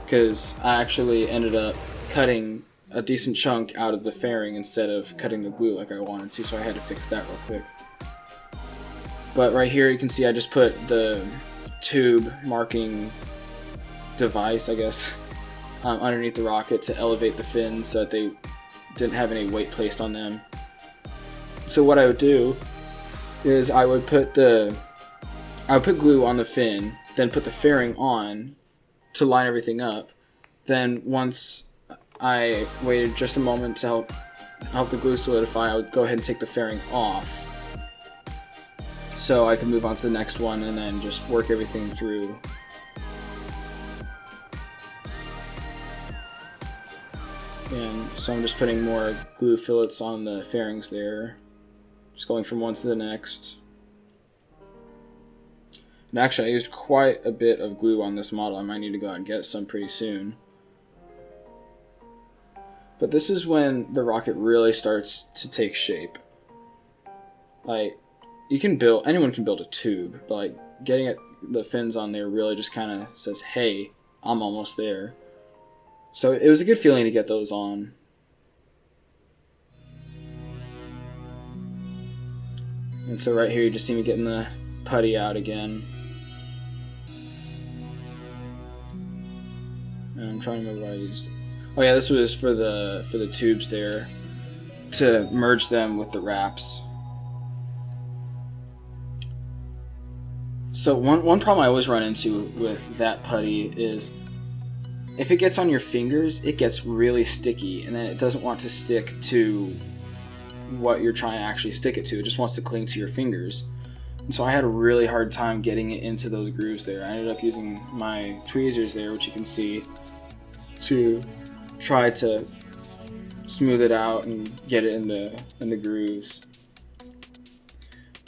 because I actually ended up cutting a decent chunk out of the fairing instead of cutting the glue like I wanted to, so I had to fix that real quick. But right here you can see I just put the tube marking device, I guess, underneath the rocket to elevate the fins so that they didn't have any weight placed on them. So what I would do is I would put glue on the fin, then put the fairing on to line everything up. Then once I waited just a moment to help the glue solidify, I would go ahead and take the fairing off so I could move on to the next one and then just work everything through. And so I'm just putting more glue fillets on the fairings there, just going from one to the next. And actually, I used quite a bit of glue on this model. I might need to go out and get some pretty soon. But this is when the rocket really starts to take shape. Like, anyone can build a tube, but like getting the fins on there really just kind of says, hey, I'm almost there. So it was a good feeling to get those on. And so right here you just see me getting the putty out again. And I'm trying to remember what I used. Oh yeah, this was for the tubes there, to merge them with the wraps. So one problem I always run into with that putty is if it gets on your fingers, it gets really sticky, and then it doesn't want to stick to what you're trying to actually stick it to. It just wants to cling to your fingers. And so I had a really hard time getting it into those grooves there. I ended up using my tweezers there, which you can see, to try to smooth it out and get it in the grooves.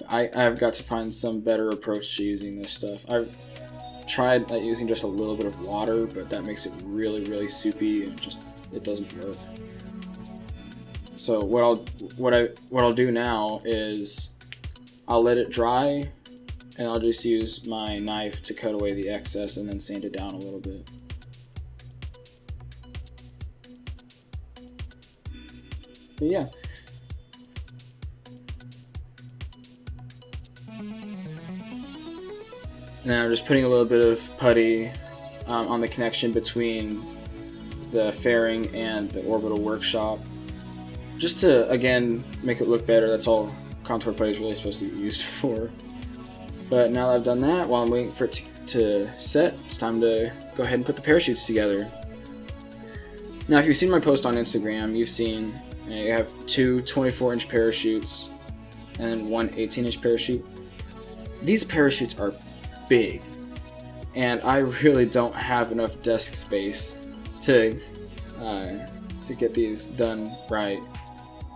I've got to find some better approach to using this stuff. I've tried using just a little bit of water, but that makes it really, really soupy and it doesn't work. So what I'll do now is I'll let it dry, and I'll just use my knife to cut away the excess and then sand it down a little bit. But yeah. Now I'm just putting a little bit of putty on the connection between the fairing and the orbital workshop, just to, again, make it look better. That's all contour putty is really supposed to be used for. But now that I've done that, while I'm waiting for it to set, it's time to go ahead and put the parachutes together. Now, if you've seen my post on Instagram, you've seen you have two 24-inch parachutes and then one 18-inch parachute. These parachutes are big, and I really don't have enough desk space to get these done right,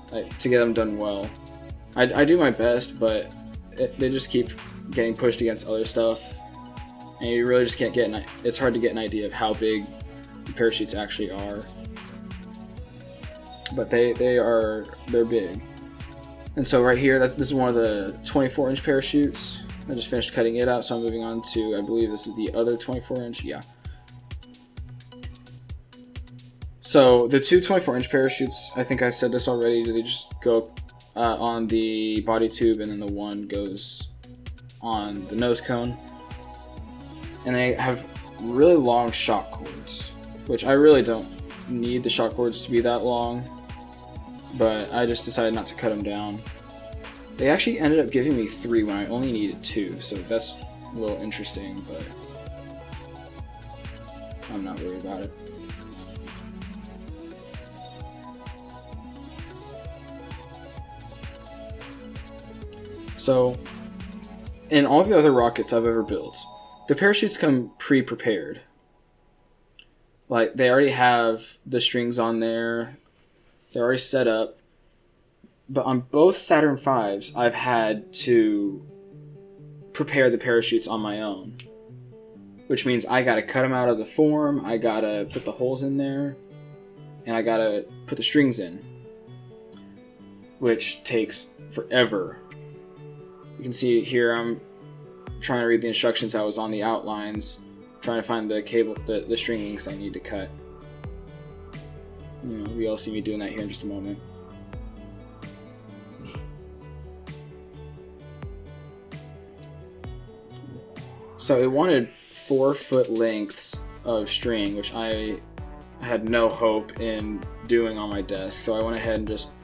to get them done well. I do my best, but they just keep getting pushed against other stuff, and you really just can't get it's hard to get an idea of how big the parachutes actually are. But they're big. And so right here, this is one of the 24-inch parachutes. I just finished cutting it out, so I'm moving on to, I believe this is the other 24-inch, yeah. So the two 24-inch parachutes, I think I said this already, they just go on the body tube, and then the one goes on the nose cone. And they have really long shock cords, which I really don't need the shock cords to be that long, but I just decided not to cut them down. They actually ended up giving me 3 when I only needed 2, so that's a little interesting, but I'm not worried about it. So, in all the other rockets I've ever built, the parachutes come pre-prepared. Like, they already have the strings on there, they're already set up. But on both Saturn V's, I've had to prepare the parachutes on my own. Which means I gotta cut them out of the form, I gotta put the holes in there, and I gotta put the strings in. Which takes forever. You can see here I'm trying to read the instructions that was on the outlines, trying to find the cable, the string links I need to cut. You'll see me doing that here in just a moment. So it wanted 4-foot lengths of string, which I had no hope in doing on my desk. So I went ahead and just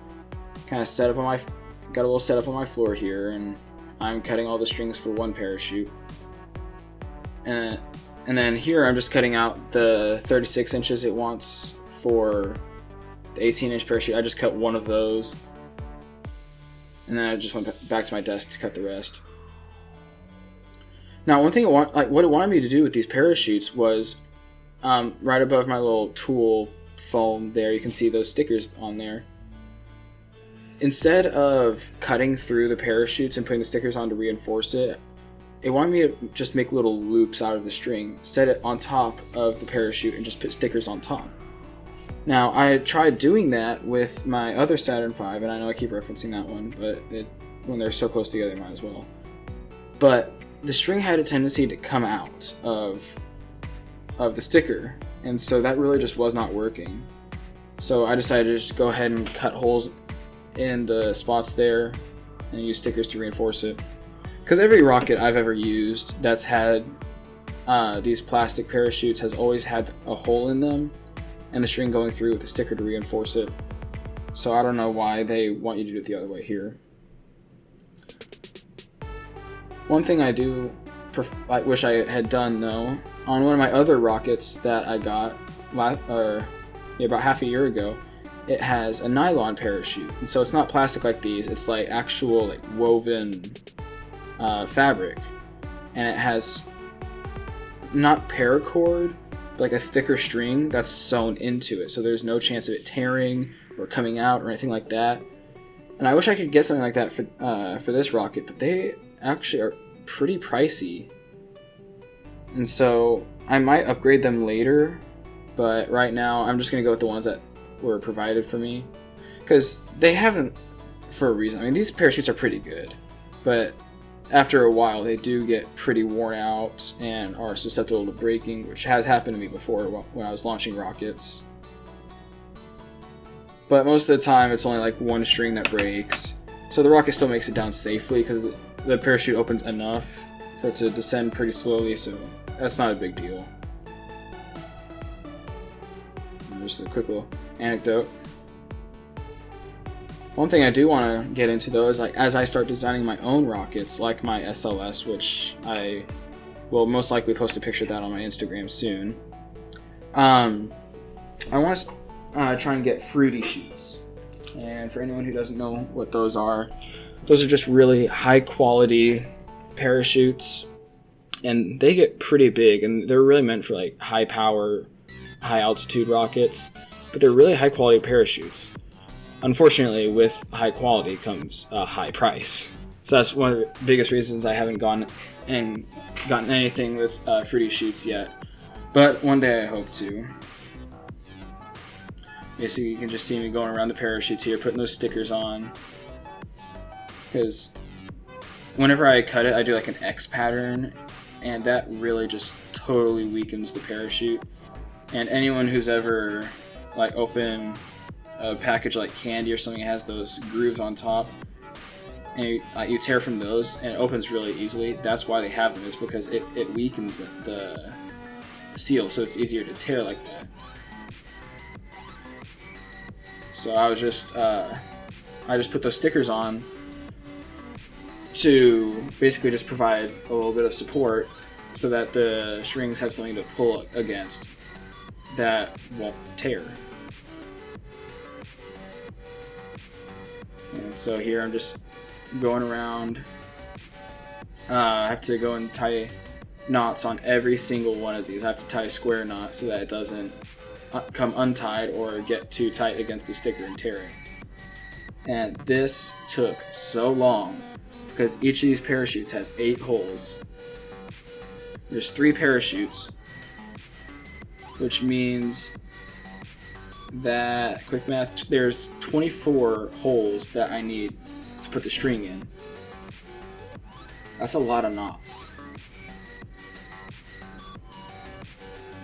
kind of got a little setup on my floor here, and I'm cutting all the strings for one parachute. And then here I'm just cutting out the 36 inches it wants for the 18-inch parachute. I just cut one of those, and then I just went back to my desk to cut the rest. Now, one thing what it wanted me to do with these parachutes was, right above my little tool foam there, you can see those stickers on there. Instead of cutting through the parachutes and putting the stickers on to reinforce it, it wanted me to just make little loops out of the string, set it on top of the parachute, and just put stickers on top. Now, I tried doing that with my other Saturn V, and I know I keep referencing that one, but when they're so close together, might as well. But the string had a tendency to come out of the sticker, and so that really just was not working. So I decided to just go ahead and cut holes in the spots there and use stickers to reinforce it. Because every rocket I've ever used that's had these plastic parachutes has always had a hole in them and the string going through with the sticker to reinforce it. So I don't know why they want you to do it the other way here. One thing I wish I had done though, on one of my other rockets that I got about half a year ago, it has a nylon parachute, and so it's not plastic like these, it's like actual woven fabric, and it has not paracord, but like a thicker string that's sewn into it, so there's no chance of it tearing or coming out or anything like that. And I wish I could get something like that for this rocket, but they actually are pretty pricey, and so I might upgrade them later, but right now I'm just gonna go with the ones that were provided for me, because they haven't, for a reason. I mean, these parachutes are pretty good, but after a while they do get pretty worn out and are susceptible to breaking, which has happened to me before when I was launching rockets. But most of the time it's only like one string that breaks, so the rocket still makes it down safely because the parachute opens enough for it to descend pretty slowly, so that's not a big deal. And just a quick little anecdote. One thing I do want to get into though is like as I start designing my own rockets, like my SLS, which I will most likely post a picture of that on my Instagram soon. I want to try and get fruity sheets. And for anyone who doesn't know what those are just really high quality parachutes, and they get pretty big, and they're really meant for like high power, high altitude rockets, but they're really high quality parachutes. Unfortunately, with high quality comes a high price. So that's one of the biggest reasons I haven't gone and gotten anything with fruity shoots yet. But one day I hope to. Basically, you can just see me going around the parachutes here, putting those stickers on. Because whenever I cut it, I do like an X pattern, and that really just totally weakens the parachute. And anyone who's ever like opened a package like candy or something that has those grooves on top, and you tear from those, and it opens really easily. That's why they have them, is because it weakens the seal, so it's easier to tear like that. So I just put those stickers on to basically just provide a little bit of support so that the strings have something to pull against that won't tear. And so here I'm just going around. I have to go and tie knots on every single one of these. I have to tie a square knot so that it doesn't come untied or get too tight against the sticker and tear it. And this took so long because each of these parachutes has 8 holes. There's 3 parachutes, which means that, quick math, there's 24 holes that I need to put the string in. That's a lot of knots.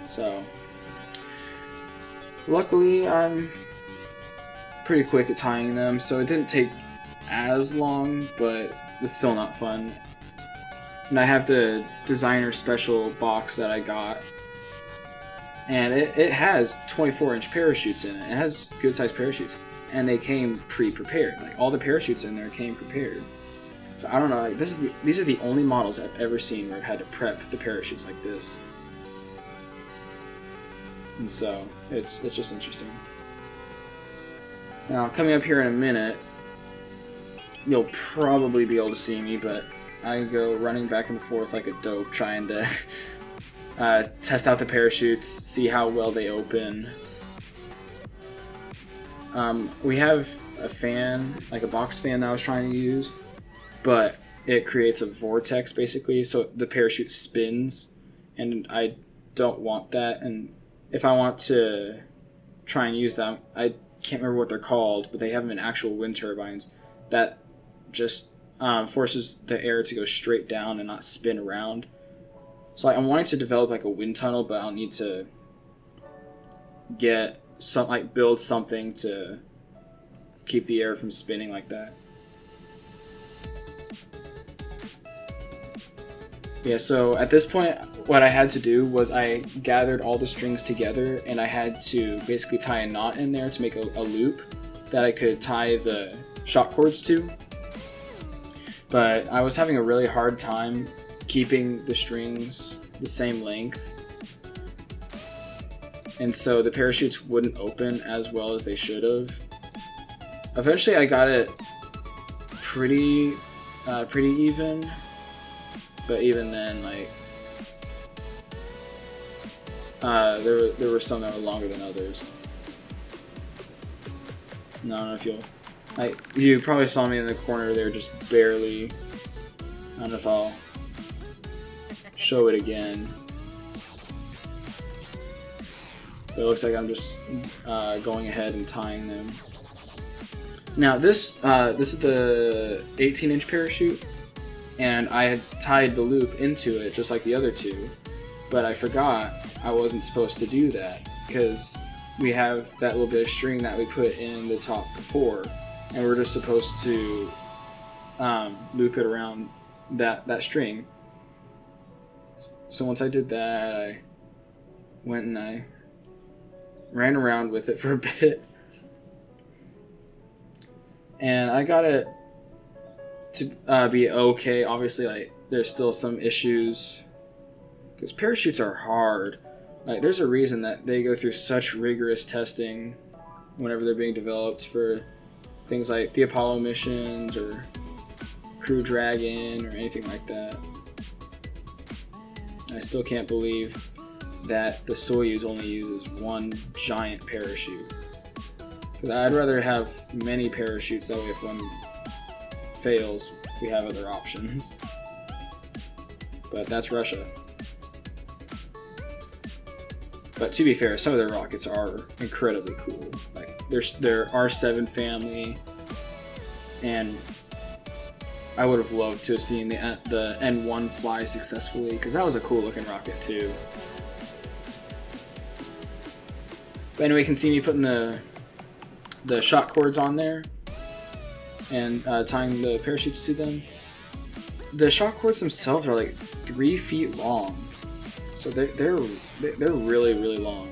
So luckily I'm pretty quick at tying them, so it didn't take as long, but it's still not fun. And I have the designer special box that I got, and it has 24-inch parachutes in it. It has good sized parachutes, and they came pre-prepared. Like all the parachutes in there came prepared. So I don't know, like these are the only models I've ever seen where I've had to prep the parachutes like this. And so it's just interesting. Now coming up here in a minute, you'll probably be able to see me, but I go running back and forth like a dope trying to test out the parachutes, see how well they open. We have a fan, like a box fan that I was trying to use, but it creates a vortex basically, so the parachute spins, and I don't want that. And if I want to try and use them, I can't remember what they're called, but they have them in actual wind turbines that just forces the air to go straight down and not spin around. So I'm wanting to develop like a wind tunnel, but I'll need to get some, like build something to keep the air from spinning like that. Yeah, so at this point, what I had to do was I gathered all the strings together, and I had to basically tie a knot in there to make a loop that I could tie the shock cords to. But I was having a really hard time keeping the strings the same length, and so the parachutes wouldn't open as well as they should have. Eventually I got it pretty even, but even then, like there were some that were longer than others. No, I don't know if you probably saw me in the corner there just barely. I don't know if I'll show it again. But it looks like I'm just going ahead and tying them. Now this is the 18-inch parachute, and I had tied the loop into it just like the other two, but I forgot I wasn't supposed to do that because we have that little bit of string that we put in the top before, and we're just supposed to loop it around that string. So once I did that, I went and I ran around with it for a bit, and I got it to be okay. Obviously, like, there's still some issues because parachutes are hard. Like, there's a reason that they go through such rigorous testing whenever they're being developed for things like the Apollo missions or Crew Dragon or anything like that. I still can't believe that the Soyuz only uses one giant parachute. Because I'd rather have many parachutes, that way if one fails, we have other options. But that's Russia. But to be fair, some of their rockets are incredibly cool. Like, there's their R7 family, and I would have loved to have seen the N1 fly successfully, because that was a cool looking rocket too. But anyway, you can see me putting the shock cords on there and tying the parachutes to them. The shock cords themselves are like 3 feet long, so they're really, really long.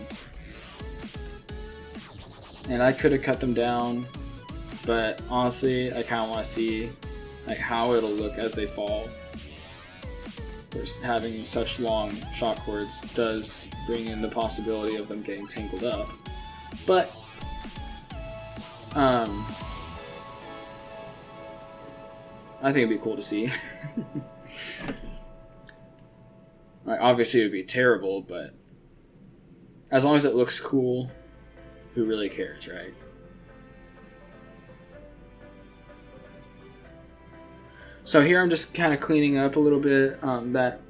And I could have cut them down, but honestly, I kind of want to see like how it'll look as they fall. Of course, having such long shock cords does bring in the possibility of them getting tangled up, but I think it'd be cool to see. Like, obviously it would be terrible, but as long as it looks cool, who really cares, right? So here I'm just kind of cleaning up a little bit that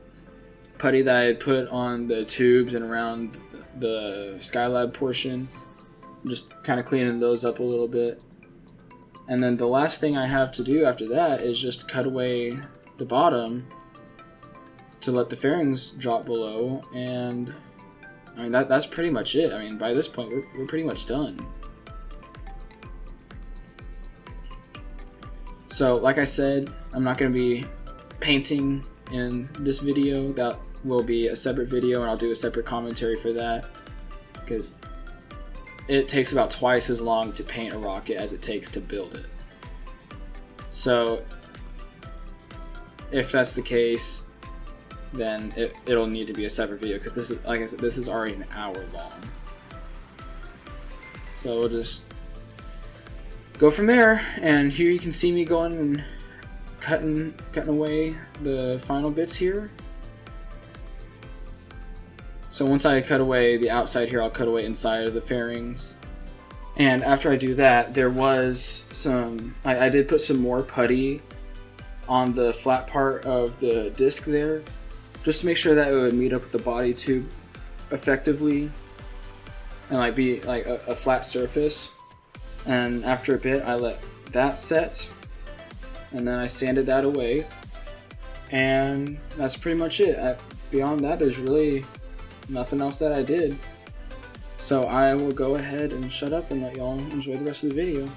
putty that I had put on the tubes and around the Skylab portion. I'm just kind of cleaning those up a little bit. And then the last thing I have to do after that is just cut away the bottom to let the fairings drop below, and I mean that's pretty much it. I mean, by this point we're pretty much done. So like I said, I'm not going to be painting in this video. That will be a separate video, and I'll do a separate commentary for that, because it takes about twice as long to paint a rocket as it takes to build it. So if that's the case, then it'll need to be a separate video, because this is, like I said, this is already an hour long. So we'll just go from there, and here you can see me going and cutting away the final bits here. So once I cut away the outside here, I'll cut away inside of the fairings. And after I do that, there was some, I did put some more putty on the flat part of the disc there, just to make sure that it would meet up with the body tube effectively and like be like a flat surface. And after a bit, I let that set, and then I sanded that away, and that's pretty much it. Beyond that, there's really nothing else that I did. So I will go ahead and shut up and let y'all enjoy the rest of the video.